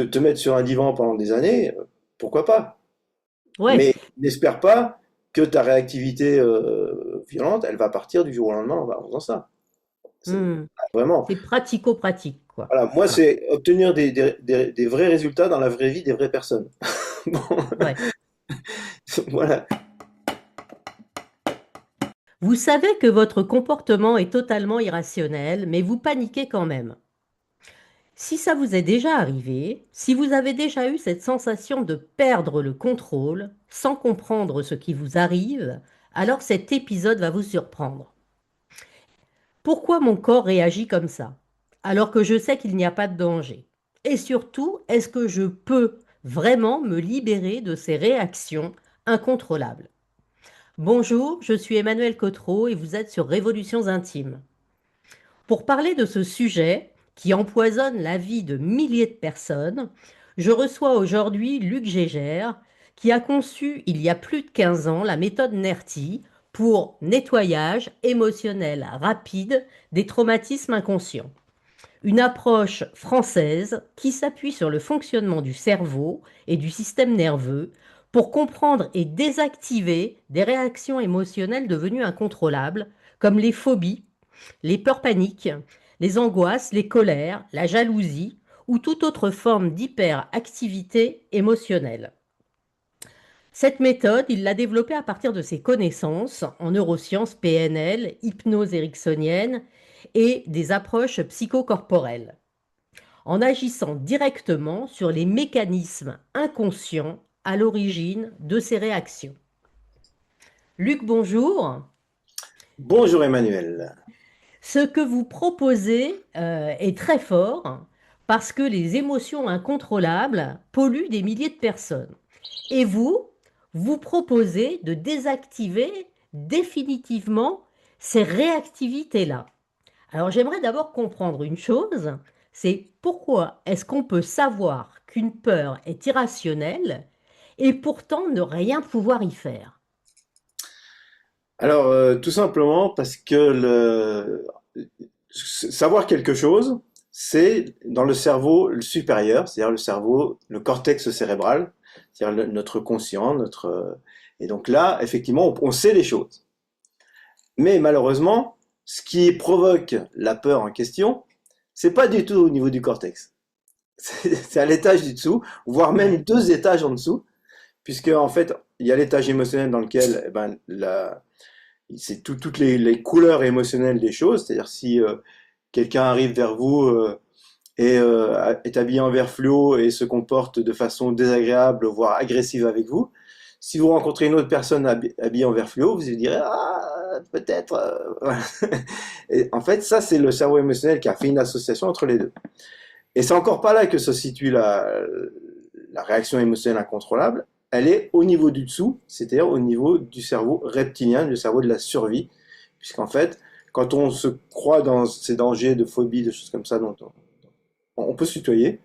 te mettre sur un divan pendant des années, pourquoi pas? Ouais. Mais n'espère pas que ta réactivité violente, elle va partir du jour au lendemain en faisant ça. C'est Hmm. vraiment. C'est pratico-pratique, quoi. Voilà, moi, Voilà. c'est obtenir des vrais résultats dans la vraie vie des vraies personnes. Bon, Ouais. voilà. Vous savez que votre comportement est totalement irrationnel, mais vous paniquez quand même. Si ça vous est déjà arrivé, si vous avez déjà eu cette sensation de perdre le contrôle sans comprendre ce qui vous arrive, alors cet épisode va vous surprendre. Pourquoi mon corps réagit comme ça, alors que je sais qu'il n'y a pas de danger? Et surtout, est-ce que je peux vraiment me libérer de ces réactions incontrôlables? Bonjour, je suis Emmanuel Cotreau et vous êtes sur Révolutions Intimes. Pour parler de ce sujet qui empoisonne la vie de milliers de personnes, je reçois aujourd'hui Luc Gégère, qui a conçu il y a plus de 15 ans la méthode NERTI pour nettoyage émotionnel rapide des traumatismes inconscients. Une approche française qui s'appuie sur le fonctionnement du cerveau et du système nerveux pour comprendre et désactiver des réactions émotionnelles devenues incontrôlables, comme les phobies, les peurs paniques, les angoisses, les colères, la jalousie ou toute autre forme d'hyperactivité émotionnelle. Cette méthode, il l'a développée à partir de ses connaissances en neurosciences PNL, hypnose ericksonienne et des approches psychocorporelles, en agissant directement sur les mécanismes inconscients à l'origine de ces réactions. Luc, bonjour. Bonjour Emmanuel. Ce que vous proposez est très fort parce que les émotions incontrôlables polluent des milliers de personnes. Et vous, vous proposez de désactiver définitivement ces réactivités-là. Alors j'aimerais d'abord comprendre une chose, c'est pourquoi est-ce qu'on peut savoir qu'une peur est irrationnelle et pourtant ne rien pouvoir y faire? Alors, tout simplement parce que savoir quelque chose, c'est dans le cerveau supérieur, c'est-à-dire le cerveau, le cortex cérébral, c'est-à-dire notre conscient, et donc là, effectivement, on sait les choses. Mais malheureusement, ce qui provoque la peur en question, c'est pas du tout au niveau du cortex. C'est à l'étage du dessous, voire même Ouais. 2 étages en dessous, puisque en fait, il y a l'étage émotionnel dans lequel eh ben, c'est toutes les couleurs émotionnelles des choses, c'est-à-dire si quelqu'un arrive vers vous et est habillé en vert fluo et se comporte de façon désagréable, voire agressive avec vous, si vous rencontrez une autre personne habillée en vert fluo, vous vous direz ah peut-être. Voilà. Et en fait, ça c'est le cerveau émotionnel qui a fait une association entre les deux. Et c'est encore pas là que se situe la réaction émotionnelle incontrôlable. Elle est au niveau du dessous, c'est-à-dire au niveau du cerveau reptilien, du cerveau de la survie. Puisqu'en fait, quand on se croit dans ces dangers de phobie, de choses comme ça, dont on peut se tutoyer.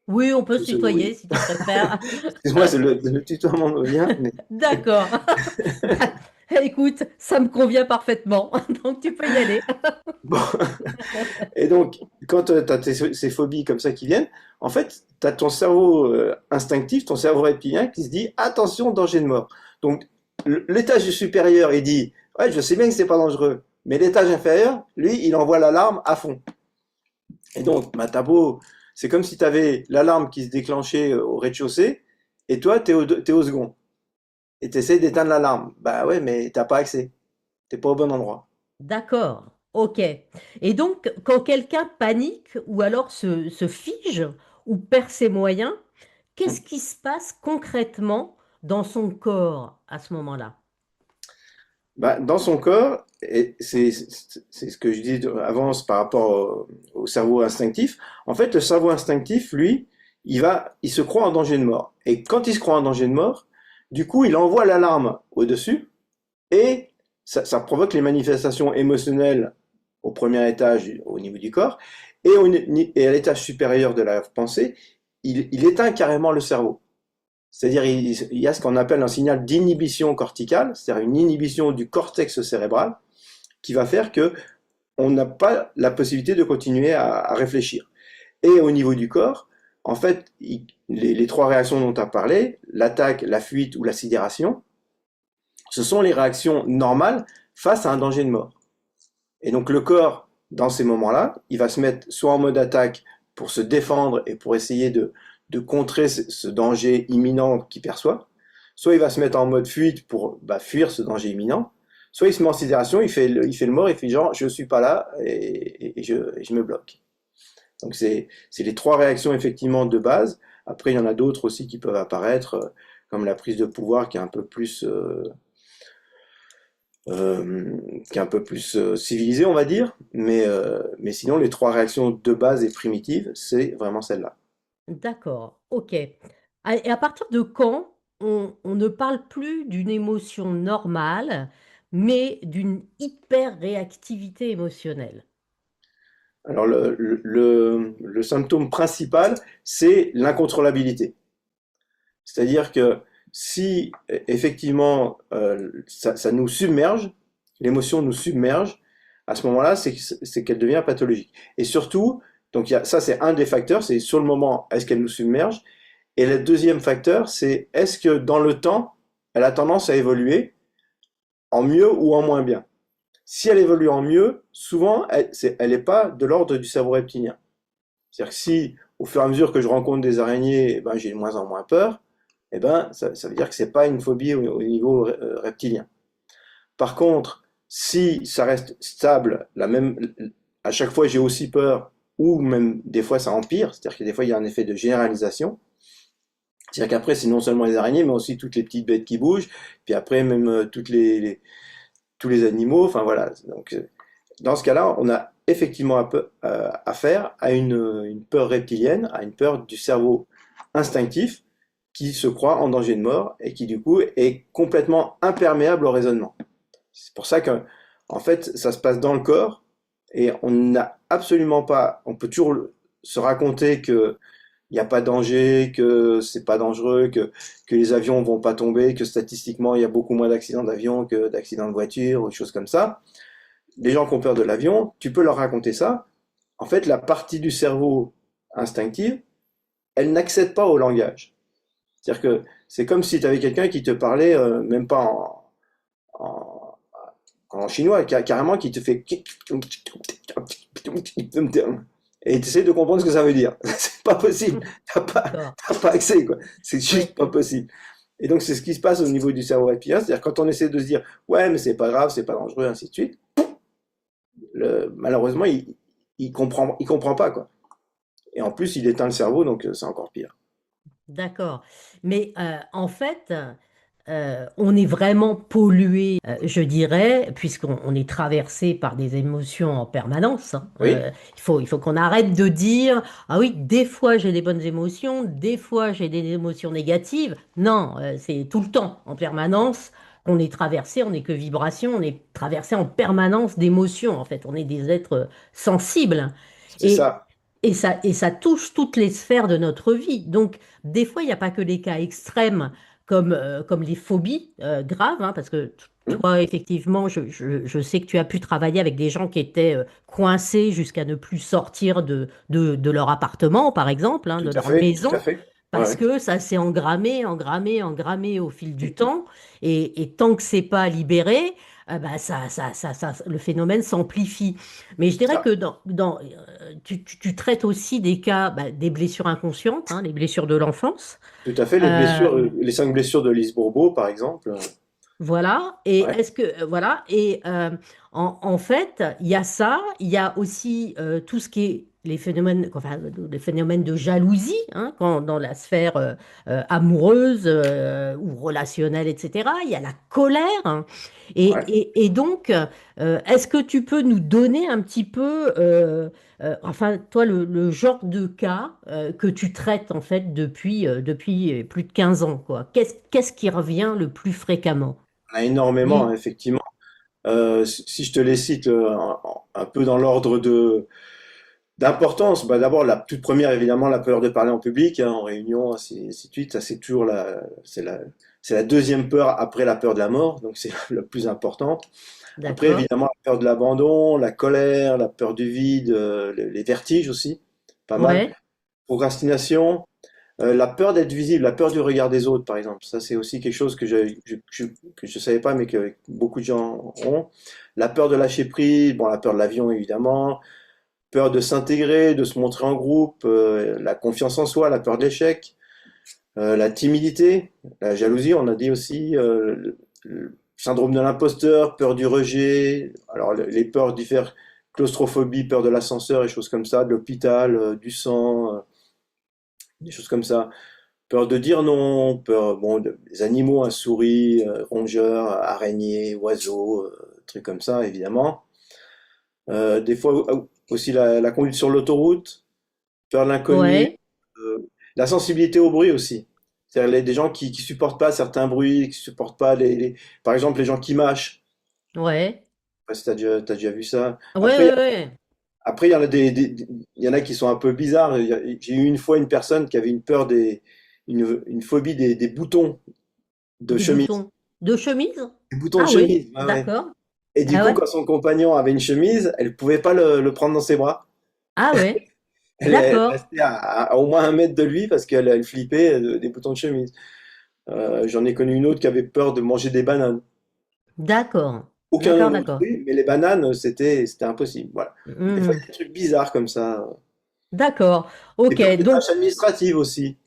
Oui, on peut se Oui. tutoyer si tu préfères. Excuse-moi, le tutoiement me vient, mais D'accord. Écoute, ça me convient parfaitement, donc tu peux y aller. bon. Et donc, quand tu as ces phobies comme ça qui viennent, en fait, tu as ton cerveau instinctif, ton cerveau reptilien qui se dit attention, danger de mort. Donc, l'étage supérieur, il dit ouais, je sais bien que c'est pas dangereux, mais l'étage inférieur, lui, il envoie l'alarme à fond. Et donc, bah, c'est comme si tu avais l'alarme qui se déclenchait au rez-de-chaussée, et toi, t'es au second. Et tu essaies d'éteindre l'alarme. Bah ouais, mais t'as pas accès. T'es pas au bon endroit. D'accord, ok. Et donc, quand quelqu'un panique ou alors se fige ou perd ses moyens, qu'est-ce qui se passe concrètement dans son corps à ce moment-là? Bah, dans son corps, et c'est ce que je dis avant par rapport au cerveau instinctif. En fait, le cerveau instinctif, lui, il se croit en danger de mort. Et quand il se croit en danger de mort, du coup, il envoie l'alarme au-dessus et ça provoque les manifestations émotionnelles au premier étage, au niveau du corps, et à l'étage supérieur de la pensée, il éteint carrément le cerveau. C'est-à-dire il y a ce qu'on appelle un signal d'inhibition corticale, c'est-à-dire une inhibition du cortex cérébral, qui va faire que on n'a pas la possibilité de continuer à réfléchir. Et au niveau du corps, en fait, les trois réactions dont tu as parlé, l'attaque, la fuite ou la sidération, ce sont les réactions normales face à un danger de mort. Et donc le corps, dans ces moments-là, il va se mettre soit en mode attaque pour se défendre et pour essayer de contrer ce danger imminent qu'il perçoit, soit il va se mettre en mode fuite pour fuir ce danger imminent, soit il se met en sidération, il fait le mort, il fait genre je suis pas là et je me bloque. Donc c'est les trois réactions effectivement de base. Après il y en a d'autres aussi qui peuvent apparaître, comme la prise de pouvoir qui est un peu plus qui est un peu plus civilisée, on va dire. Mais sinon, les trois réactions de base et primitives, c'est vraiment celle-là. D'accord, ok. Et à partir de quand on ne parle plus d'une émotion normale, mais d'une hyper-réactivité émotionnelle? Alors, le symptôme principal, c'est l'incontrôlabilité. C'est-à-dire que si effectivement ça nous submerge, l'émotion nous submerge, à ce moment-là, c'est qu'elle devient pathologique. Et surtout, donc ça c'est un des facteurs, c'est sur le moment, est-ce qu'elle nous submerge? Et le deuxième facteur, c'est est-ce que dans le temps, elle a tendance à évoluer en mieux ou en moins bien? Si elle évolue en mieux, souvent, elle n'est pas de l'ordre du cerveau reptilien. C'est-à-dire que si, au fur et à mesure que je rencontre des araignées, j'ai de moins en moins peur, ça veut dire que c'est pas une phobie au niveau reptilien. Par contre, si ça reste stable, à chaque fois j'ai aussi peur, ou même des fois ça empire, c'est-à-dire que des fois il y a un effet de généralisation. C'est-à-dire qu'après, c'est non seulement les araignées, mais aussi toutes les petites bêtes qui bougent, puis après, même tous les animaux, enfin voilà. Donc, dans ce cas-là, on a effectivement affaire à une peur reptilienne, à une peur du cerveau instinctif qui se croit en danger de mort et qui, du coup, est complètement imperméable au raisonnement. C'est pour ça que, en fait, ça se passe dans le corps et on n'a absolument pas, on peut toujours se raconter que il n'y a pas de danger, que c'est pas dangereux, que les avions vont pas tomber, que statistiquement il y a beaucoup moins d'accidents d'avion que d'accidents de voiture ou des choses comme ça. Les gens qui ont peur de l'avion, tu peux leur raconter ça. En fait, la partie du cerveau instinctive, elle n'accède pas au langage. C'est-à-dire que c'est comme si tu avais quelqu'un qui te parlait, même pas en, en chinois, carrément qui te fait et tu essaies de comprendre ce que ça veut dire. C'est pas possible. D'accord. T'as pas accès, quoi. C'est Oui. juste pas possible. Et donc, c'est ce qui se passe au niveau du cerveau reptilien. C'est-à-dire, quand on essaie de se dire, ouais, mais c'est pas grave, c'est pas dangereux, ainsi de suite, malheureusement, il comprend pas, quoi. Et en plus, il éteint le cerveau, donc c'est encore pire. D'accord. Mais en fait, on est vraiment pollué, je dirais, puisqu'on est traversé par des émotions en permanence, hein. Oui, Il faut qu'on arrête de dire, ah oui, des fois j'ai des bonnes émotions, des fois j'ai des émotions négatives. Non, c'est tout le temps, en permanence. On est traversé, on n'est que vibration, on est traversé en permanence d'émotions. En fait, on est des êtres sensibles. c'est Et ça. et ça touche toutes les sphères de notre vie. Donc, des fois, il n'y a pas que les cas extrêmes comme les phobies graves, hein, parce que Hum, toi, effectivement, je sais que tu as pu travailler avec des gens qui étaient coincés jusqu'à ne plus sortir de leur appartement, par exemple, hein, tout de à leur fait, tout à maison, fait. Ouais, parce ouais. que ça s'est engrammé, engrammé, engrammé au fil du temps. Et tant que c'est pas libéré, bah, le phénomène s'amplifie. Mais je dirais que Ça, tu traites aussi des cas, bah, des blessures inconscientes, hein, les blessures de l'enfance. tout à fait. Les Euh, blessures, les 5 blessures de Lise Bourbeau, par exemple. voilà. Et Ouais, est-ce que voilà. Et en fait, il y a ça. Il y a aussi tout ce qui est les phénomènes de jalousie, hein, dans la sphère amoureuse ou relationnelle, etc. Il y a la colère, hein. ouais. Et donc, est-ce que tu peux nous donner un petit peu, enfin, toi, le genre de cas que tu traites en fait depuis plus de 15 ans, quoi. Qu'est-ce qui revient le plus fréquemment? On a énormément, hein, effectivement. Si je te les cite un peu dans l'ordre d'importance, d'abord la toute première évidemment la peur de parler en public, hein, en réunion, ainsi de suite. Ça c'est toujours c'est la deuxième peur après la peur de la mort, donc c'est la plus importante. Après D'accord? évidemment la peur de l'abandon, la colère, la peur du vide, les vertiges aussi, pas mal. Ouais. procrastination, la peur d'être visible, la peur du regard des autres, par exemple. Ça, c'est aussi quelque chose que je savais pas, mais que beaucoup de gens ont. La peur de lâcher prise, bon, la peur de l'avion, évidemment. Peur de s'intégrer, de se montrer en groupe, la confiance en soi, la peur de l'échec, la timidité, la jalousie, on a dit aussi, le syndrome de l'imposteur, peur du rejet. Alors, les peurs diffèrent, claustrophobie, peur de l'ascenseur et choses comme ça, de l'hôpital, du sang, des choses comme ça. Peur de dire non, peur, bon, des animaux, hein, souris, rongeurs, araignées, oiseaux, trucs comme ça, évidemment. Des fois aussi la conduite sur l'autoroute, peur de l'inconnu, Ouais, la sensibilité au bruit aussi. C'est-à-dire des gens qui supportent pas certains bruits, qui supportent pas par exemple les gens qui mâchent. ouais, Je sais pas si t'as déjà vu ça. ouais, Après, ouais, ouais. après il y en a il y en a qui sont un peu bizarres. J'ai eu une fois une personne qui avait une phobie des boutons de Des chemise. boutons de chemise? Des boutons de Ah oui, chemise, ouais, ouais. d'accord. Et du Ah coup, ouais, quand son compagnon avait une chemise, elle pouvait pas le prendre dans ses bras. ah ouais, Elle d'accord, restait à au moins 1 mètre de lui parce qu'elle flippait des boutons de chemise. J'en ai connu une autre qui avait peur de manger des bananes. d'accord, Aucun d'accord, autre d'accord. fruit, mais les bananes, c'était impossible. Voilà. Des fois, il y a Mhm. des trucs bizarres comme ça. D'accord, Des ok, peurs des donc tâches administratives aussi.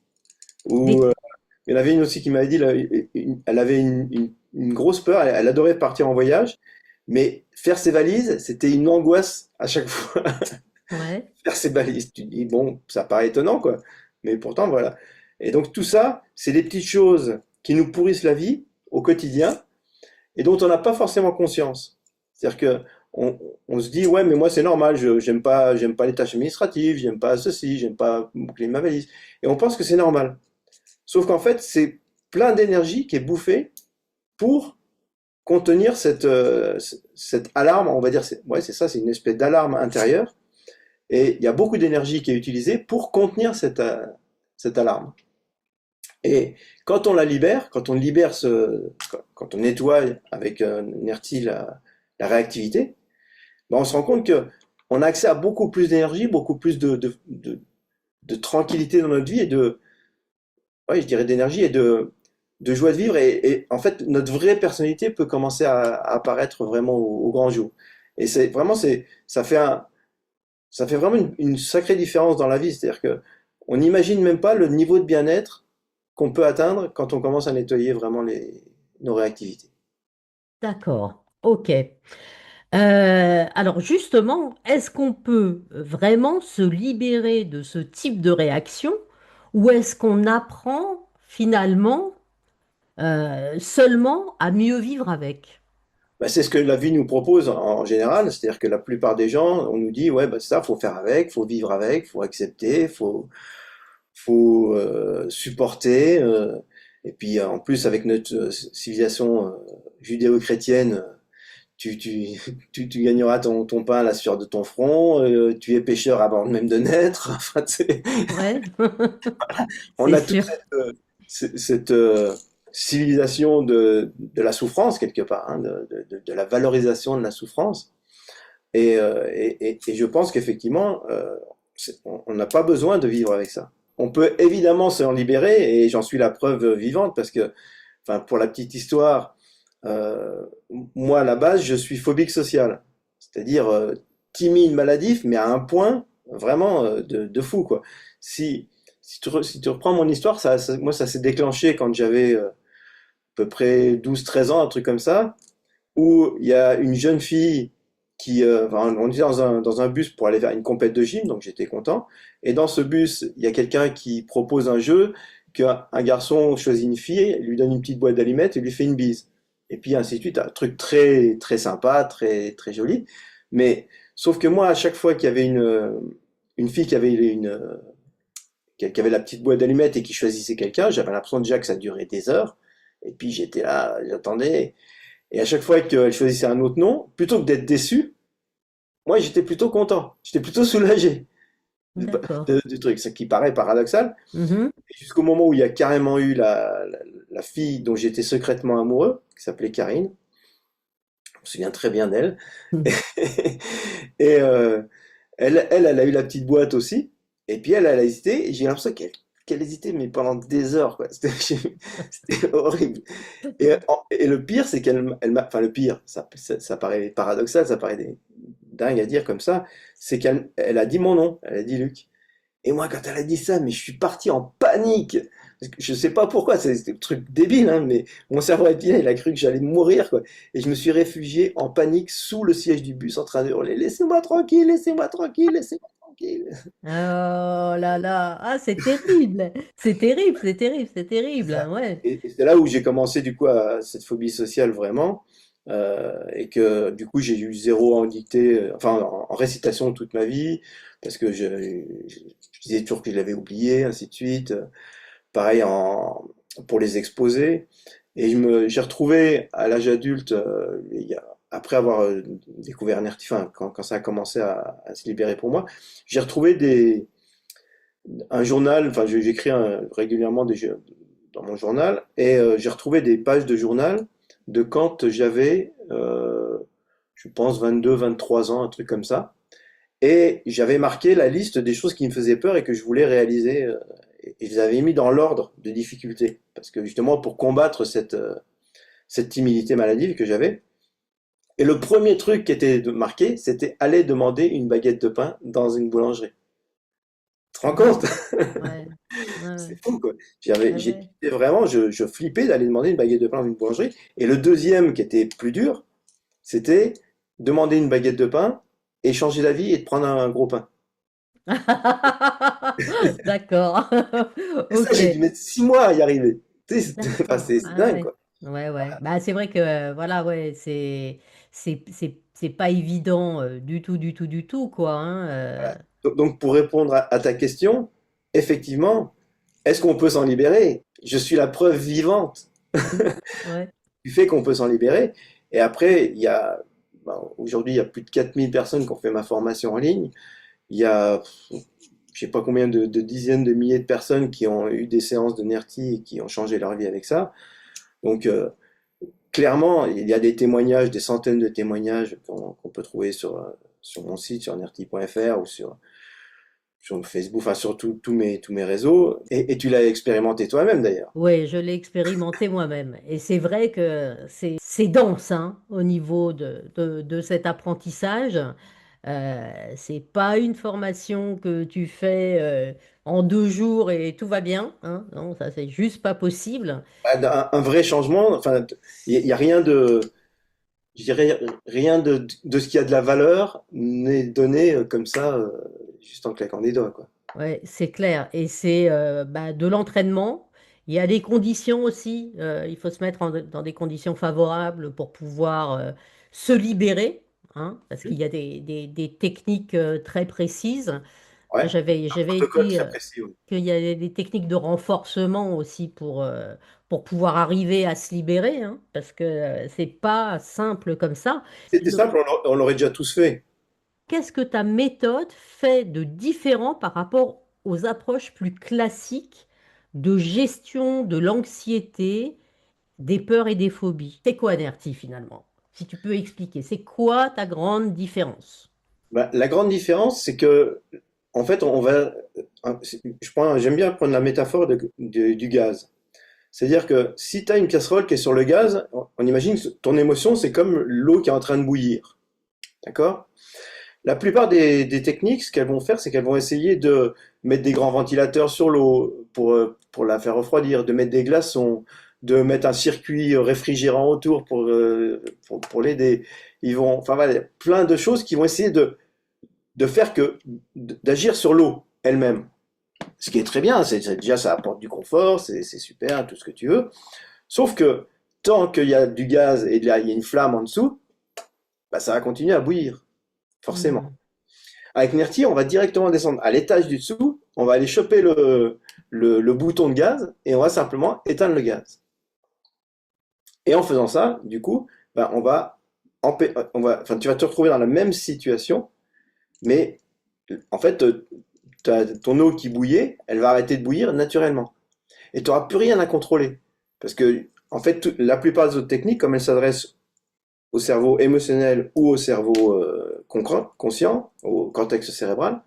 Où, des... il y en avait une aussi qui m'avait dit, là, elle avait une grosse peur, elle adorait partir en voyage, mais faire ses valises, c'était une angoisse à chaque fois. Ouais, Faire ses valises, tu te dis, bon, ça paraît étonnant, quoi. Mais pourtant, voilà. Et donc tout ça, c'est des petites choses qui nous pourrissent la vie au quotidien et dont on n'a pas forcément conscience. C'est-à-dire que on se dit, ouais, mais moi c'est normal, j'aime pas les tâches administratives, j'aime pas ceci, j'aime pas boucler ma valise. Et on pense que c'est normal. Sauf qu'en fait, c'est plein d'énergie qui est bouffée pour contenir cette alarme, on va dire, ouais, c'est ça, c'est une espèce d'alarme intérieure. Et il y a beaucoup d'énergie qui est utilisée pour contenir cette alarme. Et quand on la libère, quand on nettoie avec NERTI la réactivité, ben on se rend compte que on a accès à beaucoup plus d'énergie, beaucoup plus de tranquillité dans notre vie et ouais, je dirais d'énergie et de joie de vivre. Et en fait, notre vraie personnalité peut commencer à apparaître vraiment au grand jour. Et c'est vraiment, ça fait vraiment une sacrée différence dans la vie. C'est-à-dire que on n'imagine même pas le niveau de bien-être qu'on peut atteindre quand on commence à nettoyer vraiment nos réactivités. d'accord, ok. Alors justement, est-ce qu'on peut vraiment se libérer de ce type de réaction ou est-ce qu'on apprend finalement seulement à mieux vivre avec? Bah, c'est ce que la vie nous propose en général, c'est-à-dire que la plupart des gens, on nous dit, ouais, bah, ça, faut faire avec, faut vivre avec, faut accepter, faut supporter. Et puis en plus, avec notre civilisation judéo-chrétienne, tu gagneras ton pain à la sueur de ton front, tu es pécheur avant même de naître. Enfin, Ouais, on c'est a toute sûr. cette civilisation de la souffrance quelque part, hein, de la valorisation de la souffrance. Et je pense qu'effectivement, on n'a pas besoin de vivre avec ça. On peut évidemment s'en libérer, et j'en suis la preuve vivante, parce que, enfin, pour la petite histoire, euh, moi, à la base, je suis phobique social, c'est-à-dire timide, maladif, mais à un point vraiment de fou, quoi. Si, si tu reprends mon histoire, moi, ça s'est déclenché quand j'avais à peu près 12 13 ans, un truc comme ça, où il y a une jeune fille enfin, on était dans un bus pour aller vers une compète de gym, donc j'étais content. Et dans ce bus, il y a quelqu'un qui propose un jeu, qu'un garçon choisit une fille, lui donne une petite boîte d'allumettes et lui fait une bise. Et puis ainsi de suite, un truc très très sympa, très très joli. Mais sauf que moi, à chaque fois qu'il y avait une fille qui avait la petite boîte d'allumettes et qui choisissait quelqu'un, j'avais l'impression déjà que ça durait des heures. Et puis j'étais là, j'attendais. Et à chaque fois qu'elle choisissait un autre nom, plutôt que d'être déçu, moi j'étais plutôt content, j'étais plutôt soulagé D'accord. du truc, ce qui paraît paradoxal. Mhm. Jusqu'au moment où il y a carrément eu la fille dont j'étais secrètement amoureux, qui s'appelait Karine, je me souviens très bien d'elle. Et elle a eu la petite boîte aussi. Et puis elle a hésité, et j'ai l'impression qu'elle hésitait, mais pendant des heures, quoi. C'était horrible. Et le pire, c'est enfin le pire, ça paraît paradoxal, ça paraît dingue à dire comme ça, c'est qu'elle a dit mon nom, elle a dit Luc. Et moi, quand elle a dit ça, mais je suis parti en panique. Parce que je sais pas pourquoi, c'est un truc débile, hein, mais mon cerveau reptilien, il a cru que j'allais mourir, quoi. Et je me suis réfugié en panique sous le siège du bus en train de hurler, laissez-moi tranquille, laissez-moi tranquille, laissez-moi tranquille. Oh là là, ah c'est terrible, c'est terrible, c'est terrible, c'est C'est terrible, ça. hein, ouais. Et c'est là où j'ai commencé du coup à cette phobie sociale vraiment, et que du coup j'ai eu zéro en dictée, enfin en récitation toute ma vie, parce que je disais toujours que je l'avais oublié, ainsi de suite. Pareil pour les exposés. Et j'ai retrouvé à l'âge adulte, après avoir découvert NRT, enfin quand ça a commencé à se libérer pour moi, j'ai retrouvé un journal, enfin j'écris régulièrement dans mon journal, et j'ai retrouvé des pages de journal de quand j'avais, je pense, 22, 23 ans, un truc comme ça. Et j'avais marqué la liste des choses qui me faisaient peur et que je voulais réaliser. Et je les avais mis dans l'ordre de difficulté. Parce que justement, pour combattre cette timidité maladive que j'avais. Et le premier truc qui était marqué, c'était aller demander une baguette de pain dans une boulangerie. Tu te rends Ouais, compte? ouais, ouais, C'est fou, quoi. ouais, ouais. Vraiment, je flippais d'aller demander une baguette de pain dans une boulangerie. Et le deuxième, qui était plus dur, c'était demander une baguette de pain et changer d'avis et de prendre un gros pain. D'accord, Et ça, ok. j'ai dû mettre 6 mois à y arriver. Tu sais, enfin, D'accord. c'est Ah dingue, ouais. quoi. Ouais, ouais. Bah, c'est vrai que voilà, ouais, c'est pas évident du tout, du tout, du tout, quoi, hein, Voilà. Donc, pour répondre à ta question, effectivement, est-ce qu'on peut s'en libérer? Je suis la preuve vivante ouais. du fait qu'on peut s'en libérer. Et après, aujourd'hui, il y a plus de 4000 personnes qui ont fait ma formation en ligne. Il y a, je sais pas combien de dizaines de milliers de personnes qui ont eu des séances de NERTI et qui ont changé leur vie avec ça. Donc, clairement, il y a des témoignages, des centaines de témoignages qu'on peut trouver sur mon site, sur nerti.fr ou sur Facebook, enfin sur tous mes réseaux. Et tu l'as expérimenté toi-même d'ailleurs. Ouais, je l'ai expérimenté moi-même. Et c'est vrai que c'est dense hein, au niveau de cet apprentissage. C'est pas une formation que tu fais en 2 jours et tout va bien, hein. Non, ça c'est juste pas possible. Un vrai changement, enfin, il y a rien je dirais, rien de ce qui a de la valeur n'est donné comme ça, juste en claquant des doigts, quoi. Ouais, c'est clair. Et c'est bah, de l'entraînement. Il y a des conditions aussi. Il faut se mettre dans des conditions favorables pour pouvoir se libérer, hein, parce qu'il y a des techniques très précises. Ouais, un J'avais protocole dit très précis, oui. qu'il y a des techniques de renforcement aussi pour pouvoir arriver à se libérer, hein, parce que c'est pas simple comme ça. C'était simple, on l'aurait déjà tous fait. Qu'est-ce que ta méthode fait de différent par rapport aux approches plus classiques de gestion de l'anxiété, des peurs et des phobies? C'est quoi NERTI finalement? Si tu peux expliquer, c'est quoi ta grande différence? Bah, la grande différence, c'est que, en fait, j'aime bien prendre la métaphore du gaz. C'est-à-dire que si tu as une casserole qui est sur le gaz, on imagine que ton émotion, c'est comme l'eau qui est en train de bouillir. D'accord? La plupart des techniques, ce qu'elles vont faire, c'est qu'elles vont essayer de mettre des grands ventilateurs sur l'eau pour la faire refroidir, de mettre des glaçons, de mettre un circuit réfrigérant autour pour l'aider. Enfin voilà, plein de choses qui vont essayer de faire d'agir sur l'eau elle-même. Ce qui est très bien, déjà ça apporte du confort, c'est super, tout ce que tu veux. Sauf que tant qu'il y a du gaz et il y a une flamme en dessous, bah, ça va continuer à bouillir, forcément. Hmm. Avec Nerti, on va directement descendre à l'étage du dessous, on va aller choper le bouton de gaz et on va simplement éteindre le gaz. Et en faisant ça, du coup, ben, enfin, tu vas te retrouver dans la même situation, mais en fait, ton eau qui bouillait, elle va arrêter de bouillir naturellement. Et tu n'auras plus rien à contrôler. Parce que, en fait, la plupart des autres techniques, comme elles s'adressent au cerveau émotionnel ou au cerveau conscient, au cortex cérébral,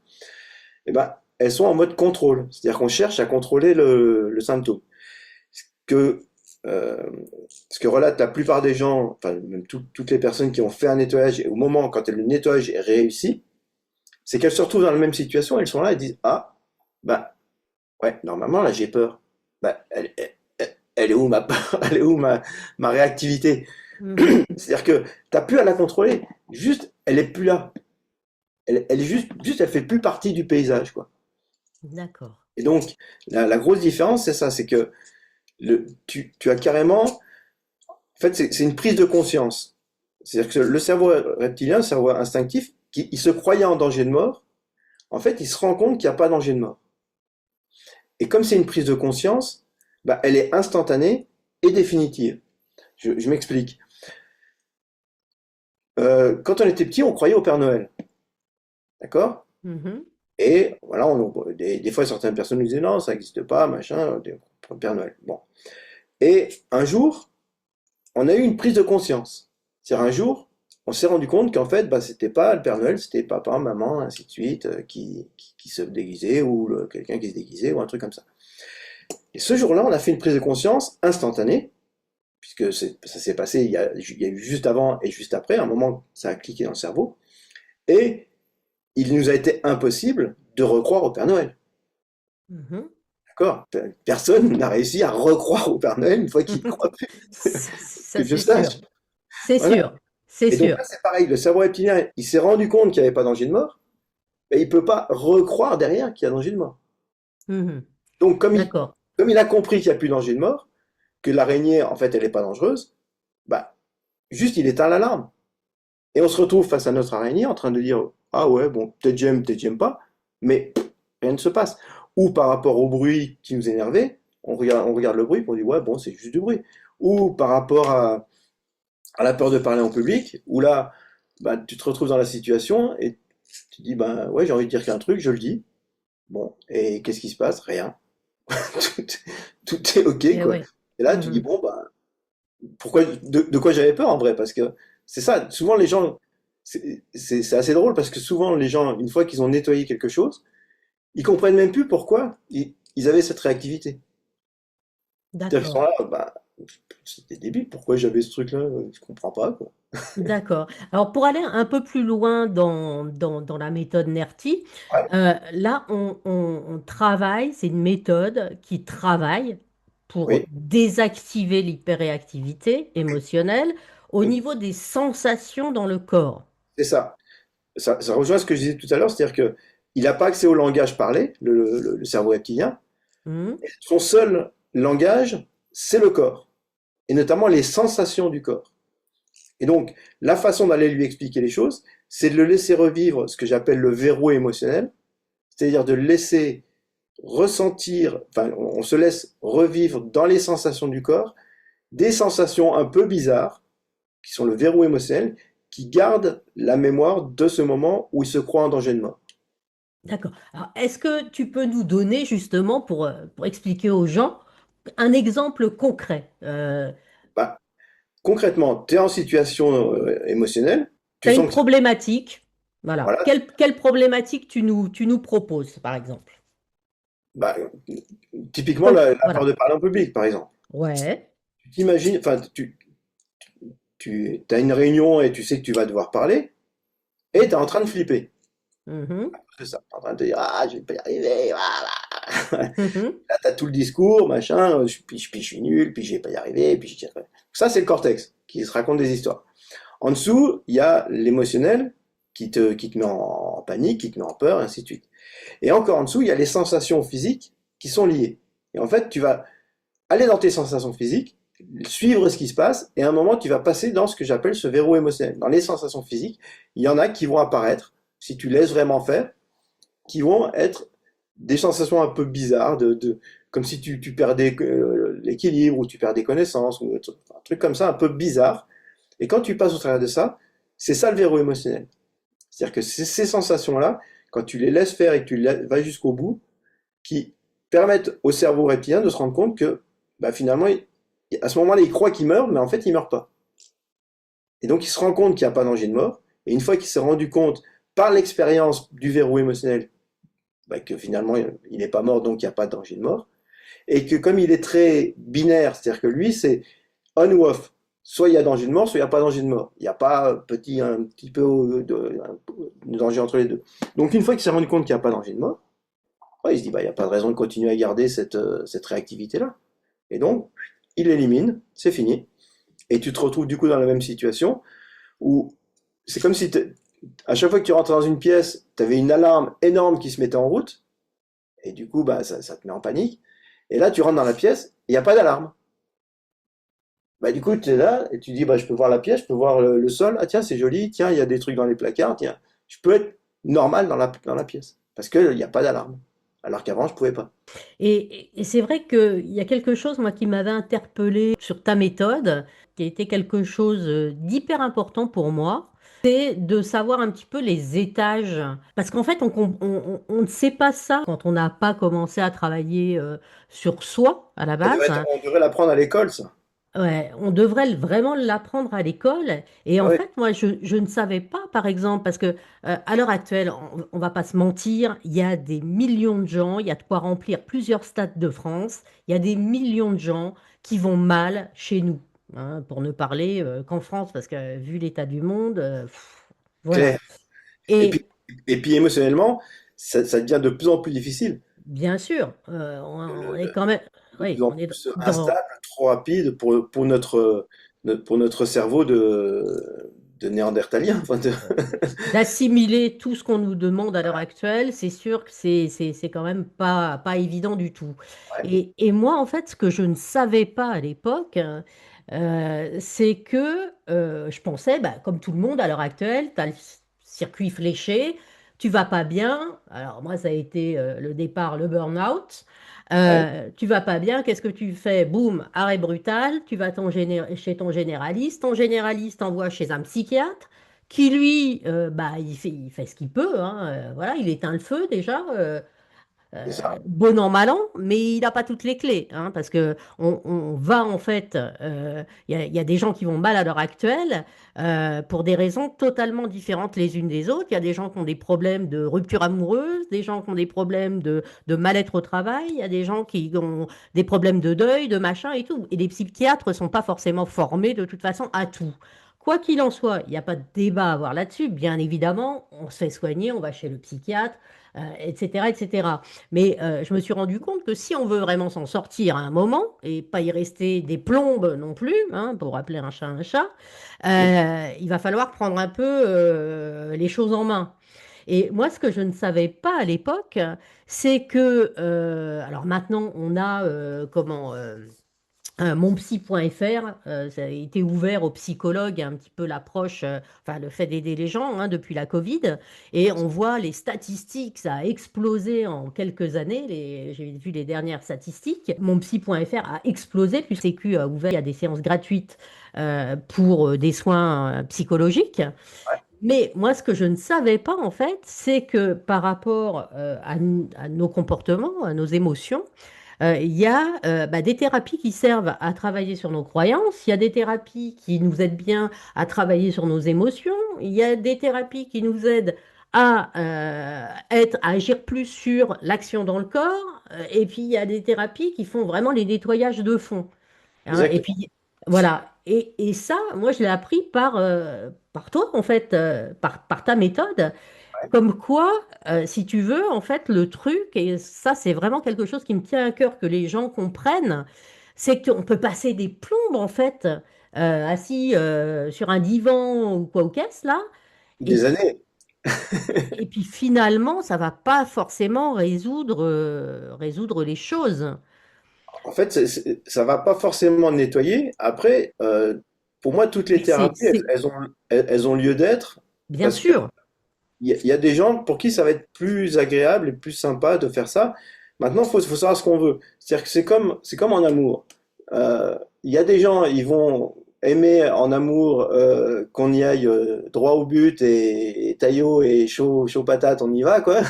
eh ben, elles sont en mode contrôle. C'est-à-dire qu'on cherche à contrôler le symptôme. Ce que, euh, ce que relatent la plupart des gens, enfin même toutes les personnes qui ont fait un nettoyage, et au moment quand le nettoyage est réussi, c'est qu'elles se retrouvent dans la même situation, elles sont là et disent, ah, bah ouais, normalement là j'ai peur. Bah, elle est où ma peur? Elle est où ma réactivité? Mhm. C'est-à-dire que t'as plus à la contrôler. Juste, elle est plus là. Elle est juste, elle fait plus partie du paysage, quoi. D'accord. Et donc, la grosse différence, c'est ça, c'est que tu as carrément, en fait, c'est une prise de conscience. C'est-à-dire que le cerveau reptilien, le cerveau instinctif, il se croyait en danger de mort, en fait, il se rend compte qu'il n'y a pas de danger de mort. Et comme c'est une prise de conscience, bah, elle est instantanée et définitive. Je m'explique. Quand on était petit, on croyait au Père Noël. D'accord? Mhm. Et voilà, des fois, certaines personnes nous disaient non, ça n'existe pas, machin, le Père Noël. Bon. Et un jour, on a eu une prise de conscience. C'est-à-dire un jour, on s'est rendu compte qu'en fait, bah, c'était pas le Père Noël, c'était papa, maman, ainsi de suite, qui se déguisait, ou quelqu'un qui se déguisait, ou un truc comme ça. Et ce jour-là, on a fait une prise de conscience instantanée, puisque ça s'est passé, il y a eu juste avant et juste après, un moment, ça a cliqué dans le cerveau, et il nous a été impossible de recroire au Père Noël. Mhm. D'accord? Personne n'a réussi à recroire au Père Noël une fois qu'il ne croit plus, Ça, que je c'est sûr. sache. C'est Voilà. sûr. C'est Et donc sûr. là, c'est pareil, le cerveau reptilien, il s'est rendu compte qu'il n'y avait pas danger de mort, et il ne peut pas recroire derrière qu'il y a danger de mort. Mhm. Donc, D'accord. comme il a compris qu'il n'y a plus danger de mort, que l'araignée, en fait, elle n'est pas dangereuse, bah, juste il éteint l'alarme. Et on se retrouve face à notre araignée en train de dire, ah ouais, bon, peut-être j'aime pas, mais rien ne se passe. Ou par rapport au bruit qui nous énervait, on regarde le bruit, on dit, ouais, bon, c'est juste du bruit. Ou par rapport à la peur de parler en public, où là, bah, tu te retrouves dans la situation et tu dis, bah ouais, j'ai envie de dire qu'un truc, je le dis. Bon, et qu'est-ce qui se passe? Rien. tout, tout est ok, Eh quoi. ouais. Et là, tu dis, Mhm. bon, bah, de quoi j'avais peur en vrai? Parce que c'est ça, souvent les gens, c'est assez drôle parce que souvent les gens, une fois qu'ils ont nettoyé quelque chose, ils comprennent même plus pourquoi ils avaient cette réactivité. C'est-à-dire qu'ils sont D'accord. là, bah, c'était débile, pourquoi j'avais ce truc-là? Je comprends pas, quoi. D'accord. Alors, pour aller un peu plus loin dans la méthode NERTI, Ouais, là, on travaille, c'est une méthode qui travaille pour oui, désactiver l'hyperréactivité émotionnelle au oui, niveau des sensations dans le corps. c'est ça. Ça rejoint ce que je disais tout à l'heure, c'est-à-dire que il n'a pas accès au langage parlé, le cerveau reptilien. Hmm. Son seul langage, c'est le corps, et notamment les sensations du corps. Et donc, la façon d'aller lui expliquer les choses, c'est de le laisser revivre ce que j'appelle le verrou émotionnel, c'est-à-dire de le laisser ressentir, enfin, on se laisse revivre dans les sensations du corps, des sensations un peu bizarres, qui sont le verrou émotionnel, qui gardent la mémoire de ce moment où il se croit en danger de mort. D'accord. Alors, est-ce que tu peux nous donner justement pour expliquer aux gens un exemple concret? Bah, concrètement, tu es en situation émotionnelle, Tu tu as une sens que, problématique. Voilà. voilà, Quelle problématique tu nous proposes, par exemple? bah, typiquement Comme, la peur voilà. de parler en public, par exemple. Ouais. Tu t'imagines, enfin, tu as une réunion et tu sais que tu vas devoir parler, et tu es en train de flipper. Mhm. C'est ça, tu es en train de te dire, ah, je vais pas y arriver, voilà. Mhm. Là, tu as tout le discours, machin, puis je suis nul, puis je vais pas y arriver, puis je... Ça, c'est le cortex qui se raconte des histoires. En dessous, il y a l'émotionnel qui te met en panique, qui te met en peur, et ainsi de suite. Et encore en dessous, il y a les sensations physiques qui sont liées. Et en fait, tu vas aller dans tes sensations physiques, suivre ce qui se passe, et à un moment, tu vas passer dans ce que j'appelle ce verrou émotionnel. Dans les sensations physiques, il y en a qui vont apparaître, si tu laisses vraiment faire, qui vont être des sensations un peu bizarres, comme si tu perdais l'équilibre, ou tu perdais connaissance, ou un truc comme ça, un peu bizarre. Et quand tu passes au travers de ça, c'est ça le verrou émotionnel. C'est-à-dire que c'est ces sensations-là, quand tu les laisses faire et que tu vas jusqu'au bout, qui permettent au cerveau reptilien de se rendre compte que bah, finalement, à ce moment-là, il croit qu'il meurt, mais en fait, il meurt pas. Et donc, il se rend compte qu'il n'y a pas danger de mort. Et une fois qu'il s'est rendu compte, par l'expérience du verrou émotionnel, bah, que finalement il n'est pas mort, donc il n'y a pas de danger de mort. Et que comme il est très binaire, c'est-à-dire que lui, c'est on ou off. Soit il y a danger de mort, soit il n'y a pas danger de mort. Il n'y a pas un petit peu de danger entre les deux. Donc une fois qu'il s'est rendu compte qu'il n'y a pas de danger de mort, ouais, il se dit, bah, il n'y a pas de raison de continuer à garder cette réactivité-là. Et donc, il l'élimine, c'est fini. Et tu te retrouves du coup dans la même situation où c'est comme si à chaque fois que tu rentres dans une pièce, tu avais une alarme énorme qui se mettait en route. Et du coup, bah, ça te met en panique. Et là, tu rentres dans la pièce, il n'y a pas d'alarme. Bah, du coup, tu es là et tu dis, bah, je peux voir la pièce, je peux voir le sol. Ah, tiens, c'est joli. Tiens, il y a des trucs dans les placards. Tiens, je peux être normal dans la pièce. Parce qu'il n'y a pas d'alarme. Alors qu'avant, je pouvais pas. Et c'est vrai qu'il y a quelque chose, moi, qui m'avait interpellé sur ta méthode, qui a été quelque chose d'hyper important pour moi, c'est de savoir un petit peu les étages. Parce qu'en fait, on ne sait pas ça quand on n'a pas commencé à travailler sur soi à la base. On devrait l'apprendre à l'école, ça. Ouais, on devrait vraiment l'apprendre à l'école. Et Ah en ouais, fait, moi, je ne savais pas, par exemple, parce que à l'heure actuelle, on va pas se mentir, il y a des millions de gens, il y a de quoi remplir plusieurs stades de France, il y a des millions de gens qui vont mal chez nous, hein, pour ne parler qu'en France, parce que vu l'état du monde, voilà. clair. Et puis, Et et puis émotionnellement, ça devient de plus en plus difficile. bien sûr, on est quand même, De oui, plus en on est plus dans, instable, trop rapide pour notre cerveau de néandertalien. Enfin, d'assimiler tout ce qu'on nous demande à l'heure actuelle, c'est sûr que c'est quand même pas évident du tout. ouais, Et moi, en fait, ce que je ne savais pas à l'époque, c'est que je pensais, bah, comme tout le monde à l'heure actuelle, tu as le circuit fléché, tu vas pas bien. Alors moi, ça a été le départ, le burn-out. ouais, Tu vas pas bien, qu'est-ce que tu fais? Boum, arrêt brutal, tu vas chez ton généraliste envoie chez un psychiatre qui lui, bah, il fait ce qu'il peut, hein, voilà, il éteint le feu déjà, c'est ça. bon an, mal an, mais il n'a pas toutes les clés, hein, parce que on va en fait, il y a des gens qui vont mal à l'heure actuelle pour des raisons totalement différentes les unes des autres. Il y a des gens qui ont des problèmes de rupture amoureuse, des gens qui ont des problèmes de mal-être au travail, il y a des gens qui ont des problèmes de deuil, de machin et tout. Et les psychiatres sont pas forcément formés de toute façon à tout. Quoi qu'il en soit, il n'y a pas de débat à avoir là-dessus. Bien évidemment, on se fait soigner, on va chez le psychiatre, etc., etc. Mais je me suis rendu compte que si on veut vraiment s'en sortir à un moment, et pas y rester des plombes non plus, hein, pour appeler un chat, Mm. il va falloir prendre un peu les choses en main. Et moi, ce que je ne savais pas à l'époque, c'est que, alors maintenant, on a monpsy.fr, ça a été ouvert aux psychologues, un petit peu l'approche, enfin le fait d'aider les gens hein, depuis la Covid. Et on voit les statistiques, ça a explosé en quelques années. J'ai vu les dernières statistiques. Monpsy.fr a explosé, puis Sécu a ouvert il y a des séances gratuites pour des soins psychologiques. Mais moi, ce que je ne savais pas, en fait, c'est que par rapport à nos comportements, à nos émotions, il y a bah, des thérapies qui servent à travailler sur nos croyances, il y a des thérapies qui nous aident bien à travailler sur nos émotions, il y a des thérapies qui nous aident à agir plus sur l'action dans le corps, et puis il y a des thérapies qui font vraiment les nettoyages de fond. Hein. Et Exactement. puis voilà. Et ça, moi, je l'ai appris par toi, en fait, par ta méthode. Comme quoi, si tu veux, en fait, le truc, et ça, c'est vraiment quelque chose qui me tient à cœur que les gens comprennent, c'est qu'on peut passer des plombes, en fait, assis sur un divan ou quoi ou qu'est-ce, là, et Des puis, années. et puis finalement, ça va pas forcément résoudre les choses. En fait, ça va pas forcément nettoyer. Après, pour moi, toutes les Mais thérapies, elles ont lieu d'être bien parce que sûr, il y a des gens pour qui ça va être plus agréable et plus sympa de faire ça. Maintenant, faut savoir ce qu'on veut. C'est-à-dire que c'est comme en amour. Il y a des gens, ils vont aimer en amour qu'on y aille droit au but et taillot et chaud patate, on y va, quoi.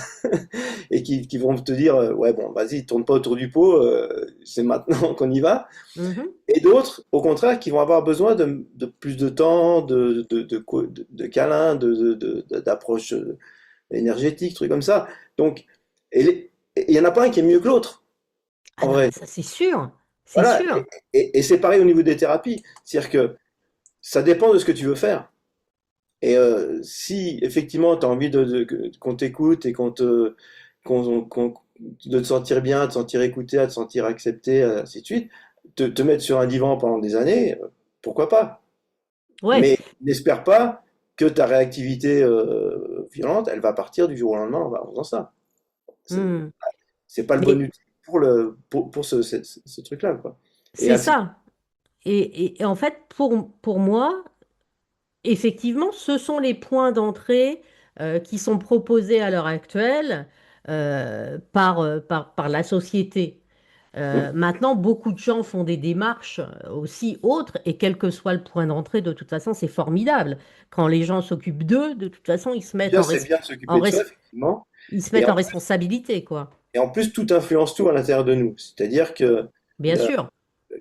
Et qui vont te dire, ouais, bon, vas-y, tourne pas autour du pot, c'est maintenant qu'on y va. mhm, Et d'autres, au contraire, qui vont avoir besoin de plus de temps, de câlins, d'approches énergétiques, trucs comme ça. Donc, Et il n'y en a pas un qui est mieux que l'autre, Ah en non, vrai. mais ça c'est sûr, c'est Voilà. sûr. Et c'est pareil au niveau des thérapies. C'est-à-dire que ça dépend de ce que tu veux faire. Et si effectivement tu as envie qu'on t'écoute et de te sentir bien, de te sentir écouté, de te sentir accepté, ainsi de suite, te mettre sur un divan pendant des années, pourquoi pas? Ouais. Mais n'espère pas que ta réactivité violente, elle va partir du jour au lendemain en faisant ça. C'est Hmm. c'est pas le bon Mais outil pour ce truc-là, quoi. Et c'est un psy- ça. Et en fait, pour moi, effectivement, ce sont les points d'entrée qui sont proposés à l'heure actuelle par la société. Hmm. Maintenant, beaucoup de gens font des démarches aussi autres, et quel que soit le point d'entrée, de toute façon, c'est formidable. Quand les gens s'occupent d'eux, de toute façon, Déjà, c'est bien de en s'occuper de soi, res- effectivement. ils se Et mettent en responsabilité, quoi. en plus, tout influence tout à l'intérieur de nous. C'est-à-dire que Bien sûr.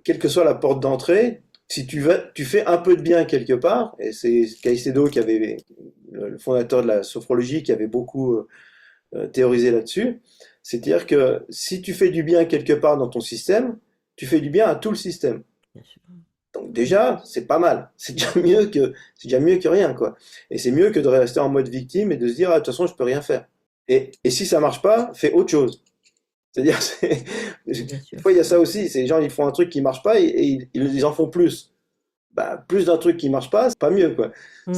quelle que soit la porte d'entrée, si tu fais un peu de bien quelque part, et c'est Caicedo qui avait, le fondateur de la sophrologie, qui avait beaucoup théorisé là-dessus, c'est-à-dire que si tu fais du bien quelque part dans ton système, tu fais du bien à tout le système. Bien sûr. Donc déjà, c'est pas mal. C'est déjà mieux que rien, quoi. Et c'est mieux que de rester en mode victime et de se dire, ah, de toute façon, je peux rien faire. Et si ça marche pas, fais autre chose. C'est-à-dire, Bien des sûr. fois, il y a ça aussi. C'est les gens, ils font un truc qui marche pas et ils en font plus. Bah, plus d'un truc qui marche pas, c'est pas mieux, quoi. Hmm.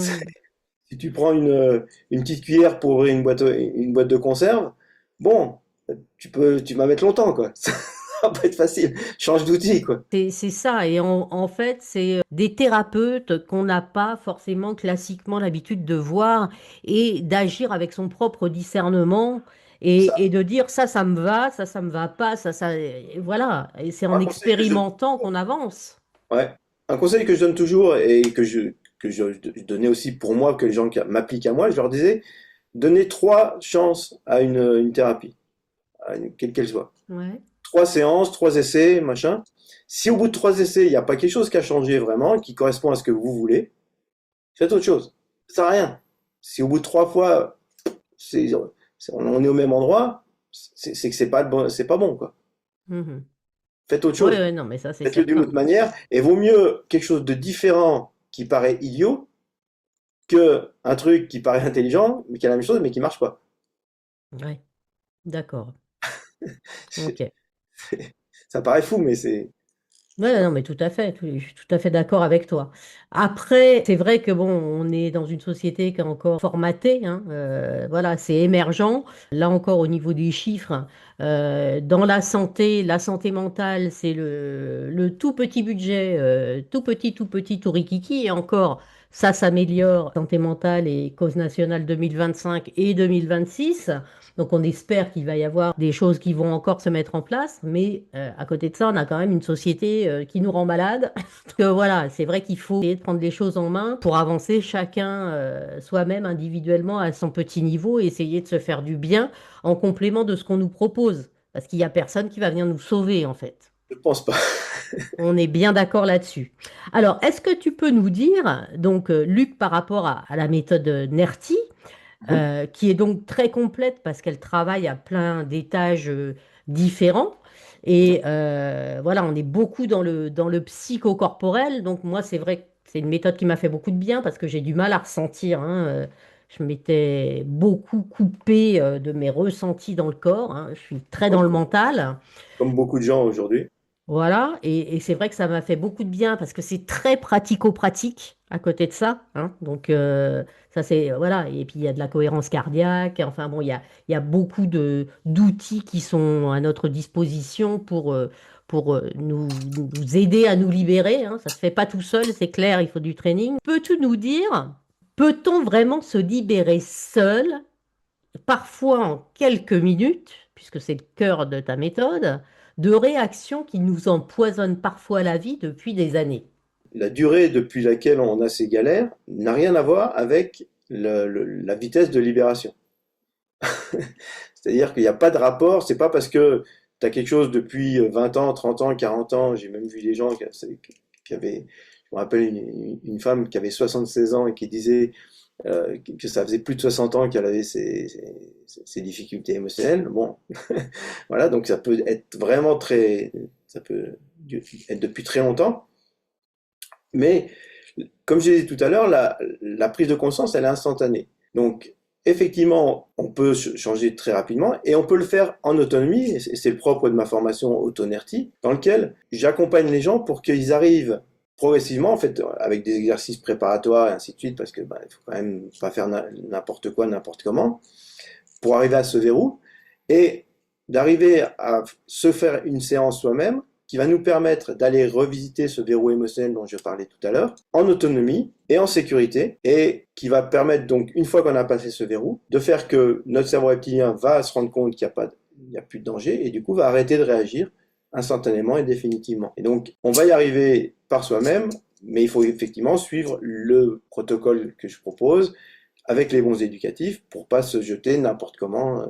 Si tu prends une petite cuillère pour ouvrir une boîte de conserve, bon, tu vas mettre longtemps, quoi. Ça va pas être facile. Change d'outil, quoi. C'est ça. Et en fait, c'est des thérapeutes qu'on n'a pas forcément classiquement l'habitude de voir et d'agir avec son propre discernement Ça, et de dire ça me va, ça me va pas, et voilà. Et c'est en un conseil que je donne, expérimentant qu'on avance. ouais, un conseil que je donne toujours et je donnais aussi pour moi, que les gens m'appliquent à moi, je leur disais, donnez 3 chances à une thérapie, quelle qu'elle soit. Ouais. 3 séances, 3 essais, machin. Si au bout de 3 essais, il n'y a pas quelque chose qui a changé vraiment, qui correspond à ce que vous voulez, faites autre chose. Ça sert à rien. Si au bout de 3 fois, c'est, on est au même endroit, c'est que c'est pas bon, quoi. Mhm. Faites autre Ouais, chose. ouais, non, mais ça, c'est Faites-le d'une certain. autre manière. Et vaut mieux quelque chose de différent qui paraît idiot que un truc qui paraît intelligent, mais qui est la même chose, mais qui marche pas. Ouais, d'accord. C'est- Ok. Ça paraît fou, mais c'est. Ouais, non, mais tout à fait, je suis tout à fait d'accord avec toi. Après, c'est vrai que bon, on est dans une société qui est encore formatée, hein, voilà, c'est émergent. Là encore, au niveau des chiffres, dans la santé mentale, c'est le tout petit budget, tout petit, tout rikiki, et encore, ça s'améliore. Santé mentale et cause nationale 2025 et 2026. Donc on espère qu'il va y avoir des choses qui vont encore se mettre en place, mais à côté de ça, on a quand même une société qui nous rend malade. Que voilà, c'est vrai qu'il faut essayer de prendre les choses en main pour avancer chacun soi-même individuellement à son petit niveau et essayer de se faire du bien en complément de ce qu'on nous propose. Parce qu'il n'y a personne qui va venir nous sauver en fait. Je pense pas. On est bien d'accord là-dessus. Alors, est-ce que tu peux nous dire, donc Luc, par rapport à la méthode NERTI, Mhm. qui est donc très complète parce qu'elle travaille à plein d'étages différents. Et voilà, on est beaucoup dans le psychocorporel. Donc moi, c'est vrai que c'est une méthode qui m'a fait beaucoup de bien parce que j'ai du mal à ressentir, hein. Je m'étais beaucoup coupée de mes ressentis dans le corps, hein. Je suis très dans Comme, le mental. comme beaucoup de gens aujourd'hui. Voilà, et c'est vrai que ça m'a fait beaucoup de bien parce que c'est très pratico-pratique à côté de ça, hein. Donc ça c'est voilà, et puis il y a de la cohérence cardiaque. Enfin bon, il y a beaucoup de d'outils qui sont à notre disposition pour nous aider à nous libérer, hein. Ça se fait pas tout seul, c'est clair, il faut du training. Peux-tu nous dire, peut-on vraiment se libérer seul, parfois en quelques minutes, puisque c'est le cœur de ta méthode, de réactions qui nous empoisonnent parfois la vie depuis des années? La durée depuis laquelle on a ces galères n'a rien à voir avec la vitesse de libération. C'est-à-dire qu'il n'y a pas de rapport, c'est pas parce que tu as quelque chose depuis 20 ans, 30 ans, 40 ans, j'ai même vu des gens qui avaient, je me rappelle une femme qui avait 76 ans et qui disait que ça faisait plus de 60 ans qu'elle avait ces difficultés émotionnelles. Bon, voilà, donc ça peut être vraiment ça peut être depuis très longtemps. Mais comme je l'ai dit tout à l'heure, la prise de conscience, elle est instantanée. Donc, effectivement, on peut changer très rapidement et on peut le faire en autonomie. Et c'est le propre de ma formation AutoNerti, dans lequel j'accompagne les gens pour qu'ils arrivent progressivement, en fait, avec des exercices préparatoires et ainsi de suite, parce que il faut quand même pas faire n'importe quoi, n'importe comment, pour arriver à ce verrou et d'arriver à se faire une séance soi-même qui va nous permettre d'aller revisiter ce verrou émotionnel dont je parlais tout à l'heure, en autonomie et en sécurité, et qui va permettre donc, une fois qu'on a passé ce verrou, de faire que notre cerveau reptilien va se rendre compte qu'il n'y a plus de danger, et du coup va arrêter de réagir instantanément et définitivement. Et donc, on va y arriver par soi-même, mais il faut effectivement suivre le protocole que je propose, avec les bons éducatifs, pour pas se jeter n'importe comment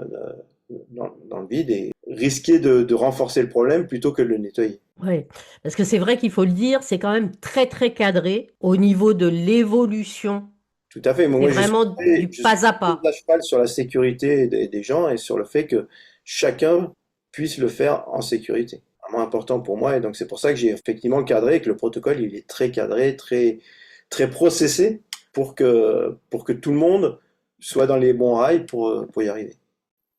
dans le vide et risquer de renforcer le problème plutôt que de le nettoyer. Oui, parce que c'est vrai qu'il faut le dire, c'est quand même très très cadré au niveau de l'évolution. Tout à fait. Mais C'est moi, vraiment du je suis pas à très pas. à cheval sur la sécurité des gens et sur le fait que chacun puisse le faire en sécurité. Vraiment important pour moi. Et donc, c'est pour ça que j'ai effectivement cadré et que le protocole, il est très cadré, très processé pour que tout le monde soit dans les bons rails pour y arriver.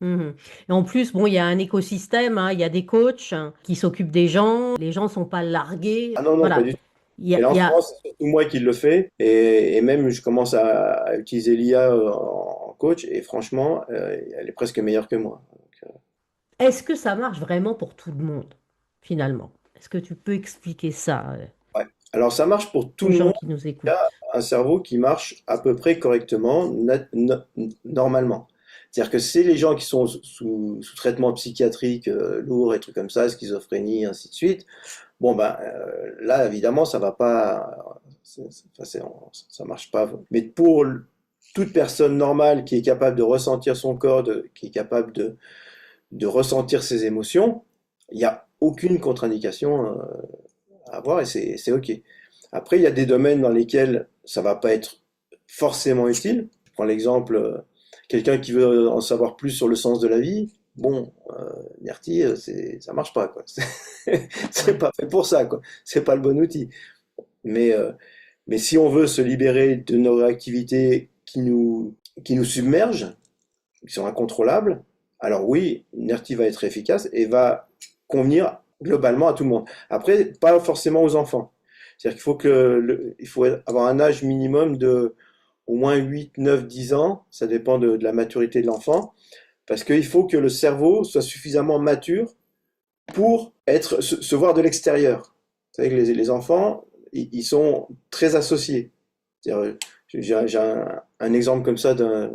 Mhm. Et en plus, bon, il y a un écosystème, hein, il y a des coachs qui s'occupent des gens, les gens sont pas largués. Ah non, non, pas Voilà, du tout. Et il y a, là, en il y ce moment, a- c'est surtout moi qui le fais. Et même, je commence à utiliser l'IA en coach. Et franchement, elle est presque meilleure que moi. Donc, Est-ce que ça marche vraiment pour tout le monde, finalement? Est-ce que tu peux expliquer ça ouais. Alors, ça marche pour tout aux le gens monde qui nous qui a écoutent? un cerveau qui marche à peu près correctement, normalement. C'est-à-dire que c'est les gens qui sont sous traitement psychiatrique lourd et trucs comme ça, schizophrénie, ainsi de suite. Bon, ben là, évidemment, ça va pas, ça marche pas. Mais pour toute personne normale qui est capable de ressentir son corps, qui est capable de ressentir ses émotions, il n'y a aucune contre-indication à avoir et c'est OK. Après, il y a des domaines dans lesquels ça va pas être forcément utile. Je prends l'exemple, quelqu'un qui veut en savoir plus sur le sens de la vie. Bon, NERTI, ça marche pas, quoi. C'est Ouais. pas fait pour ça, quoi. C'est pas le bon outil. Mais, euh, mais si on veut se libérer de nos réactivités qui nous submergent, qui sont incontrôlables, alors oui, NERTI va être efficace et va convenir globalement à tout le monde. Après, pas forcément aux enfants. C'est-à-dire qu'il faut il faut avoir un âge minimum de au moins 8, 9, 10 ans, ça dépend de la maturité de l'enfant, parce qu'il faut que le cerveau soit suffisamment mature pour se voir de l'extérieur. Vous savez que les enfants, ils sont très associés. C'est-à-dire, j'ai un exemple comme ça d'un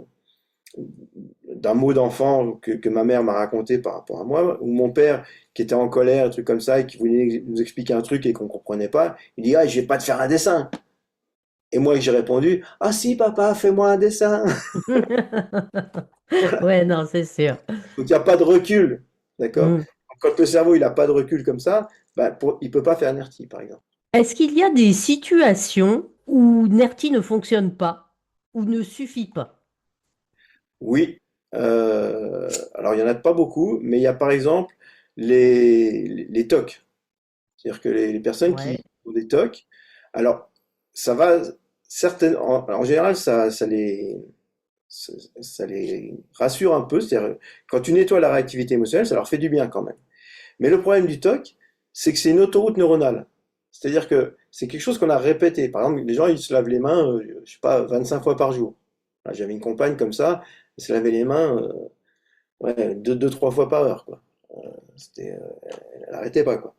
mot d'enfant que ma mère m'a raconté par rapport à moi, où mon père, qui était en colère, un truc comme ça, et qui voulait nous expliquer un truc et qu'on comprenait pas, il dit, ah, je vais pas te faire un dessin. Et moi, j'ai répondu, ah si, papa, fais-moi un dessin. Ouais, non, c'est sûr. Donc, il n'y a pas de recul. D'accord? Mm. Quand le cerveau, il n'a pas de recul comme ça, bah, il peut pas faire NERTI, par exemple. Est-ce qu'il y a des situations où NERTI ne fonctionne pas ou ne suffit pas? Oui. Alors, il y en a pas beaucoup, mais il y a par exemple les TOC. C'est-à-dire que les personnes Ouais. qui ont des TOC, alors, ça va, en général, ça, ça les rassure un peu. C'est-à-dire, quand tu nettoies la réactivité émotionnelle, ça leur fait du bien quand même. Mais le problème du TOC, c'est que c'est une autoroute neuronale. C'est-à-dire que c'est quelque chose qu'on a répété. Par exemple, les gens, ils se lavent les mains, je sais pas, 25 fois par jour. Là, j'avais une compagne comme ça, elle se lavait les mains, ouais, deux, trois fois par heure, quoi. C'était, elle arrêtait pas, quoi.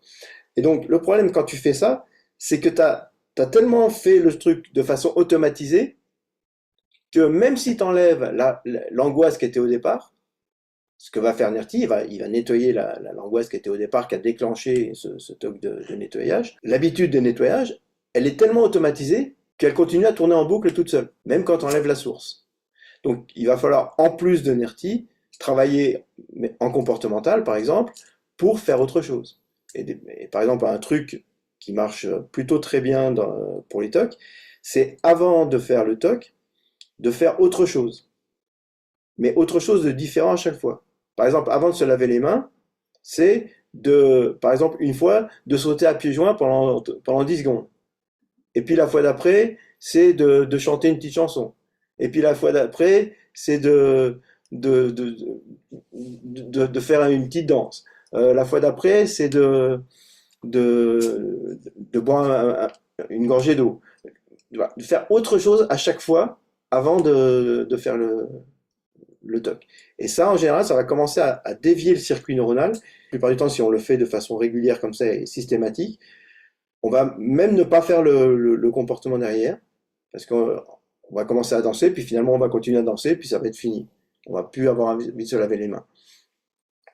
Et donc, le problème quand tu fais ça, c'est que t'as tellement fait le truc de façon automatisée que même si tu enlèves l'angoisse qui était au départ, ce que va faire Nerti, il va nettoyer l'angoisse qui était au départ, qui a déclenché ce toc de nettoyage. L'habitude de nettoyage, elle est tellement automatisée qu'elle continue à tourner en boucle toute seule, même quand on enlève la source. Donc il va falloir, en plus de Nerti, travailler en comportemental, par exemple, pour faire autre chose. Et par exemple, un truc qui marche plutôt très bien pour les TOC, c'est avant de faire le TOC, de faire autre chose, mais autre chose de différent à chaque fois. Par exemple, avant de se laver les mains, c'est par exemple, une fois, de sauter à pieds joints pendant 10 secondes. Et puis la fois d'après, c'est de chanter une petite chanson. Et puis la fois d'après, c'est de, de, de faire une petite danse. La fois d'après, c'est de boire une gorgée d'eau. Voilà, de faire autre chose à chaque fois avant de faire le TOC. Et ça, en général, ça va commencer à dévier le circuit neuronal. La plupart du temps, si on le fait de façon régulière comme ça et systématique, on va même ne pas faire le comportement derrière, parce qu'on va commencer à danser, puis finalement on va continuer à danser, puis ça va être fini. On va plus avoir envie de se laver les mains.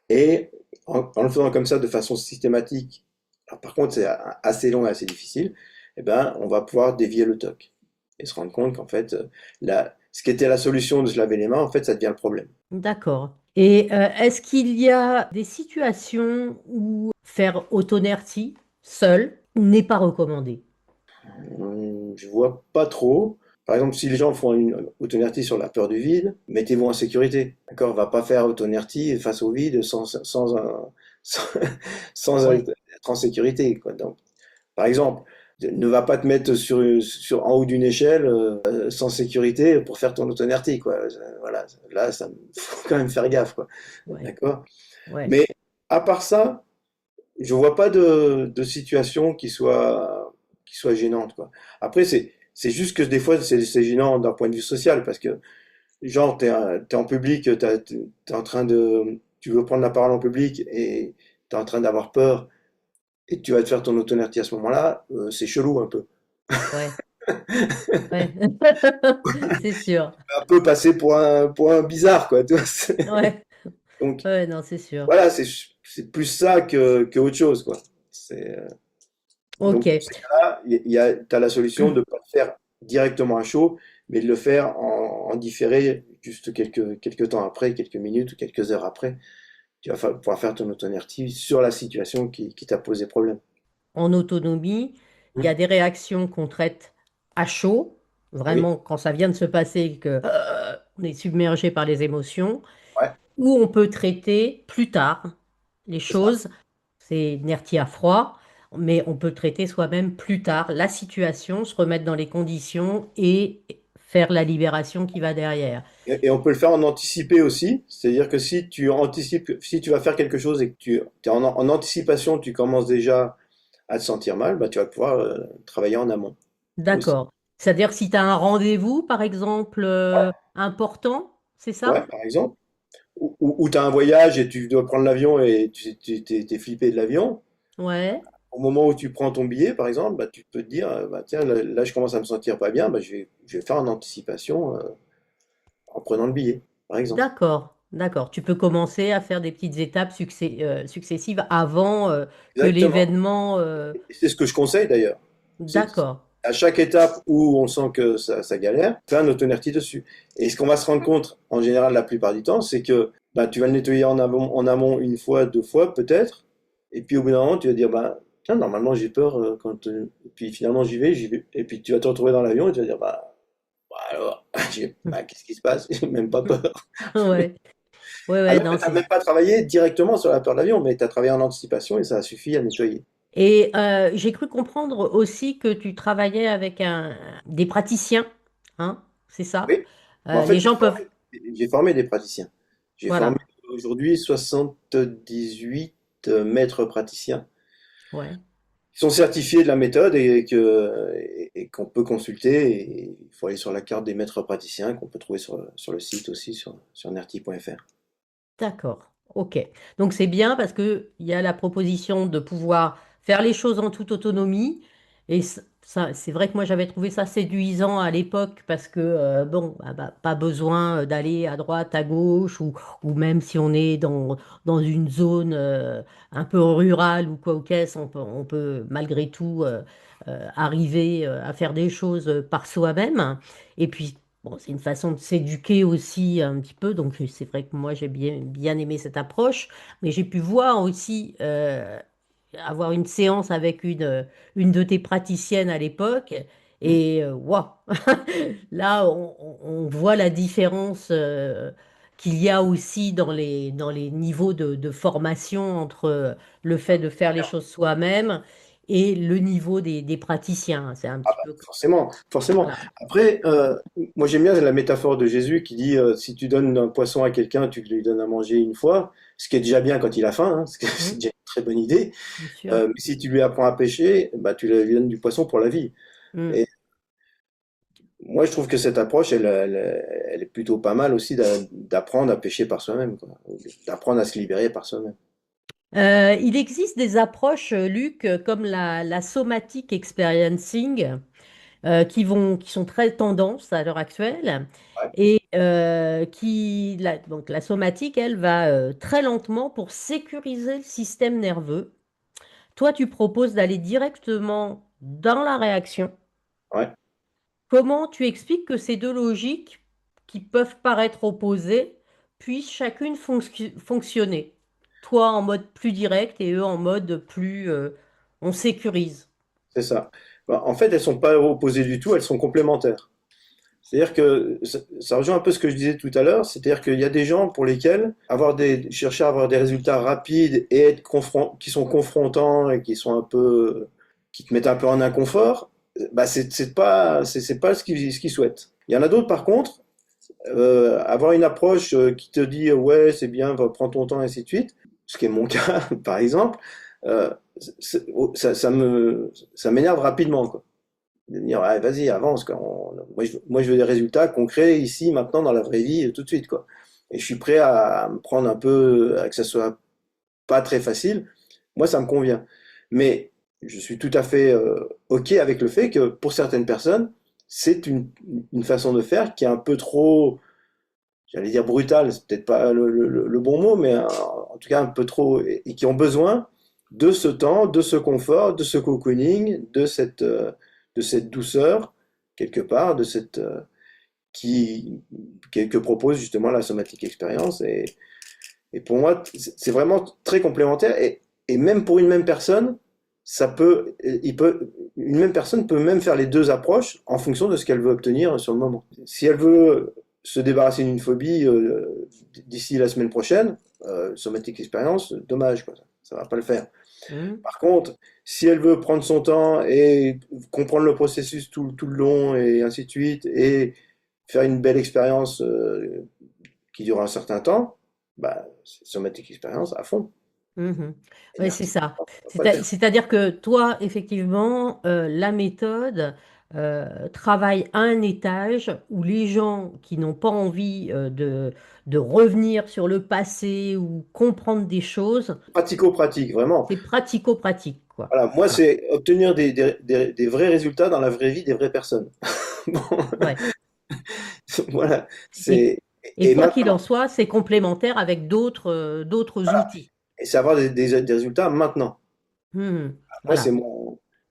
Et en le faisant comme ça de façon systématique, alors par contre c'est assez long et assez difficile, eh ben, on va pouvoir dévier le TOC et se rendre compte qu'en fait, ce qui était la solution de se laver les mains, en fait, ça devient le problème. D'accord. Et est-ce qu'il y a des situations où faire autonertie seul n'est pas recommandé? Je vois pas trop. Par exemple, si les gens font une autonertie sur la peur du vide, mettez-vous en sécurité. D'accord? On va pas faire autonertie face au vide sans, sans Ouais, être en sécurité, quoi. Donc, par exemple, ne va pas te mettre en haut d'une échelle sans sécurité pour faire ton autonertie, quoi. Voilà, là, ça faut quand même faire gaffe, quoi. ouais, D'accord? ouais. Mais à part ça, je vois pas de situation qui soit gênante, quoi. Après, c'est juste que des fois, c'est gênant d'un point de vue social, parce que, genre, t'es en public, t'es en train tu veux prendre la parole en public et t'es en train d'avoir peur et tu vas te faire ton autonertie à ce moment-là, c'est chelou un peu. Ouais, ouais, c'est sûr. Un peu passer pour un bizarre, quoi. Tu vois, Ouais, donc, ouais, non, c'est sûr. voilà, c'est plus ça que autre chose, quoi. C'est, Ok, Donc, dans ces cas-là, tu as la solution de ne pas le faire directement à chaud, mais de le faire en différé, juste quelques temps après, quelques minutes ou quelques heures après. Tu vas pouvoir faire ton autonertie sur la situation qui t'a posé problème. en autonomie, il y a Hmm. des réactions qu'on traite à chaud, Oui, vraiment quand ça vient de se passer, que on est submergé par les émotions, ouais, ou on peut traiter plus tard les c'est ça. choses. C'est nertie à froid, mais on peut traiter soi-même plus tard la situation, se remettre dans les conditions et faire la libération qui va derrière. Et on peut le faire en anticipé aussi, c'est-à-dire que si tu vas faire quelque chose et que tu es en anticipation, tu commences déjà à te sentir mal, bah, tu vas pouvoir travailler en amont aussi. D'accord. C'est-à-dire si tu as un rendez-vous, par exemple, important, c'est Ouais, ça? par exemple. Ou tu as un voyage et tu dois prendre l'avion et t'es flippé de l'avion. Ouais. Au moment où tu prends ton billet, par exemple, bah, tu peux te dire, bah, tiens, là, je commence à me sentir pas bien, bah, je vais faire en anticipation en prenant le billet, par exemple. D'accord. D'accord. Tu peux commencer à faire des petites étapes successives avant que Exactement. l'événement. Et c'est ce que je conseille d'ailleurs. C'est D'accord. à chaque étape où on sent que ça galère, faire un autonertie dessus. Et ce qu'on va se rendre compte, en général, la plupart du temps, c'est que bah, tu vas le nettoyer en amont une fois, deux fois, peut-être. Et puis au bout d'un moment, tu vas dire, bah, tiens, normalement, j'ai peur et puis finalement, j'y vais. Et puis tu vas te retrouver dans l'avion et tu vas dire, bah alors, qu'est-ce qui se passe? J'ai même pas peur. Ouais. Ouais, ouais, Alors non, que tu n'as c'est. même pas travaillé directement sur la peur de l'avion, mais tu as travaillé en anticipation et ça a suffi à nettoyer. Et j'ai cru comprendre aussi que tu travaillais avec des praticiens, hein, c'est ça? Oui. Mais en fait, Les gens peuvent. j'ai formé des praticiens. J'ai formé Voilà. aujourd'hui 78 maîtres praticiens Ouais. qui sont certifiés de la méthode et qu'on peut consulter. Et il faut aller sur la carte des maîtres praticiens qu'on peut trouver sur le site aussi, sur nerti.fr. D'accord. Ok. Donc c'est bien parce que il y a la proposition de pouvoir faire les choses en toute autonomie. Et ça, c'est vrai que moi j'avais trouvé ça séduisant à l'époque parce que bon, bah, pas besoin d'aller à droite, à gauche ou même si on est dans une zone un peu rurale ou quoi ou qu'est-ce, on peut malgré tout arriver à faire des choses par soi-même. Et puis bon, c'est une façon de s'éduquer aussi un petit peu, donc c'est vrai que moi j'ai bien aimé cette approche, mais j'ai pu voir aussi avoir une séance avec une de tes praticiennes à l'époque, Mm. Et waouh, là, on voit la différence qu'il y a aussi dans les niveaux de formation entre le fait de faire les choses soi-même et le niveau des praticiens. C'est un petit peu... Forcément, forcément. Voilà. Après, moi j'aime bien la métaphore de Jésus qui dit si tu donnes un poisson à quelqu'un, tu lui donnes à manger une fois, ce qui est déjà bien quand il a faim, hein, c'est Hum, déjà une très bonne idée. bien sûr. Mais si tu lui apprends à pêcher, bah, tu lui donnes du poisson pour la vie. Hum. Et moi je trouve que cette approche, elle est plutôt pas mal aussi d'apprendre à pêcher par soi-même, quoi. D'apprendre à se libérer par soi-même. Il existe des approches, Luc, comme la somatic experiencing, qui sont très tendance à l'heure actuelle. Ouais, Et donc la somatique, elle va très lentement pour sécuriser le système nerveux. Toi, tu proposes d'aller directement dans la réaction. ouais, Comment tu expliques que ces deux logiques, qui peuvent paraître opposées, puissent chacune fonctionner? Toi en mode plus direct et eux en mode plus on sécurise. c'est ça. Bah, en fait, elles sont pas opposées du tout, elles sont complémentaires. C'est-à-dire que ça rejoint un peu ce que je disais tout à l'heure, c'est-à-dire qu'il y a des gens pour lesquels chercher à avoir des résultats rapides et qui sont confrontants et qui te mettent un peu en inconfort, bah c'est pas ce qu'ils souhaitent. Il y en a d'autres par contre, avoir une approche qui te dit ouais c'est bien, prends ton temps et ainsi de suite, ce qui est mon cas par exemple, euh, ça m'énerve rapidement quoi de dire ouais, vas-y avance quoi. Moi je veux des résultats concrets ici maintenant dans la vraie vie tout de suite quoi, et je suis prêt à me prendre un peu que ça soit pas très facile. Moi ça me convient, mais je suis tout à fait ok avec le fait que pour certaines personnes c'est une façon de faire qui est un peu trop, j'allais dire brutale, c'est peut-être pas le bon mot, mais en tout cas un peu trop, et qui ont besoin de ce temps, de ce confort, de ce cocooning, de cette douceur, quelque part, qui, que propose justement la somatique expérience. Et pour moi, c'est vraiment très complémentaire. Et même pour une même personne, une même personne peut même faire les deux approches en fonction de ce qu'elle veut obtenir sur le moment. Si elle veut se débarrasser d'une phobie d'ici la semaine prochaine, somatique expérience, dommage, quoi, ça va pas le faire. Hmm. Par contre, si elle veut prendre son temps et comprendre le processus tout le long et ainsi de suite, et faire une belle expérience qui dure un certain temps, bah, c'est somatique expérience à fond. Mhm. Et Oui, c'est merci, ça. on va pas le faire. C'est-à-dire que toi, effectivement, la méthode travaille à un étage où les gens qui n'ont pas envie de revenir sur le passé ou comprendre des choses, Pratico-pratique, vraiment. c'est pratico-pratique, quoi. Voilà, moi, Voilà. c'est obtenir des vrais résultats dans la vraie vie des vraies personnes. Bon, Ouais. voilà, Et, c'est et et quoi qu'il en maintenant, soit, c'est complémentaire avec d'autres voilà, outils. et c'est avoir des résultats maintenant. Mhm. Moi, Voilà.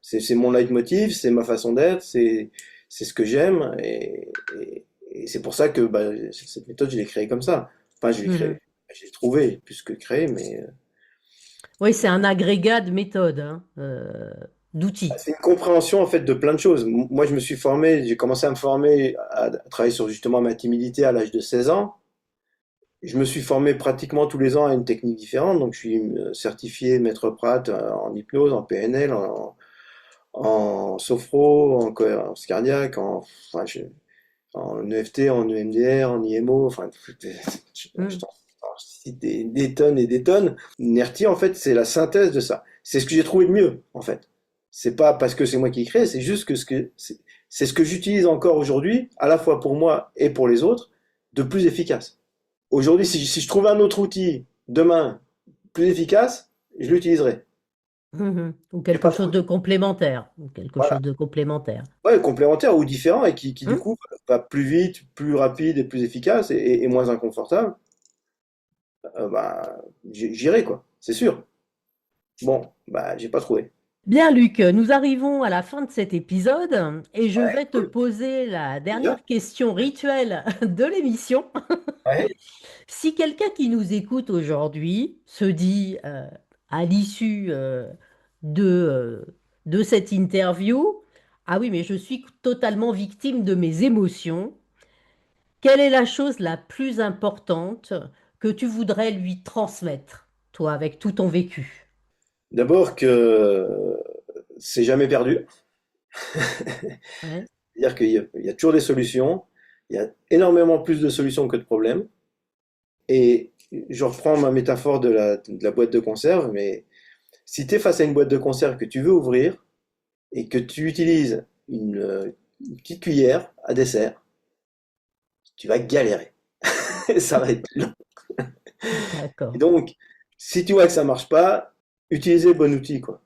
c'est mon leitmotiv, c'est ma façon d'être, c'est ce que j'aime, et c'est pour ça que bah, cette méthode, je l'ai créée comme ça. Enfin, je l'ai Mhm. créée, je l'ai trouvée plus que créée, mais Oui, c'est un agrégat de méthodes, hein, d'outils. c'est une compréhension en fait de plein de choses. Moi, je me suis formé, j'ai commencé à me former, à travailler sur justement ma timidité à l'âge de 16 ans. Je me suis formé pratiquement tous les ans à une technique différente, donc je suis certifié maître Pratt en hypnose, en PNL, en sophro, en cohérence cardiaque, en EFT, en EMDR, en IMO, enfin, Mhm. t'en cite des tonnes et des tonnes. NERTI, en fait, c'est la synthèse de ça. C'est ce que j'ai trouvé de mieux, en fait. C'est pas parce que c'est moi qui crée, c'est juste que c'est ce que j'utilise encore aujourd'hui, à la fois pour moi et pour les autres, de plus efficace. Aujourd'hui, si je trouve un autre outil demain plus efficace, je l'utiliserai. Mhm. Ou J'ai quelque pas chose trop. de complémentaire. Ou quelque Voilà. chose de complémentaire. Ouais, complémentaire ou différent et qui du Hum. coup va plus vite, plus rapide et plus efficace et moins inconfortable. Bah, j'irai quoi, c'est sûr. Bon, bah, j'ai pas trouvé. Bien, Luc, nous arrivons à la fin de cet épisode et je Ouais, vais te cool. poser la Déjà? dernière question rituelle de l'émission. Ouais. Si quelqu'un qui nous écoute aujourd'hui se dit à l'issue de cette interview, Ah oui, mais je suis totalement victime de mes émotions. Quelle est la chose la plus importante que tu voudrais lui transmettre, toi, avec tout ton vécu? D'abord que c'est jamais perdu. Ouais. C'est-à-dire qu'il y a toujours des solutions. Il y a énormément plus de solutions que de problèmes. Et je reprends ma métaphore de la boîte de conserve, mais si tu es face à une boîte de conserve que tu veux ouvrir et que tu utilises une petite cuillère à dessert, tu vas galérer. Ça va être long. Et D'accord. donc, si tu vois que ça marche pas, utilisez le bon outil, quoi.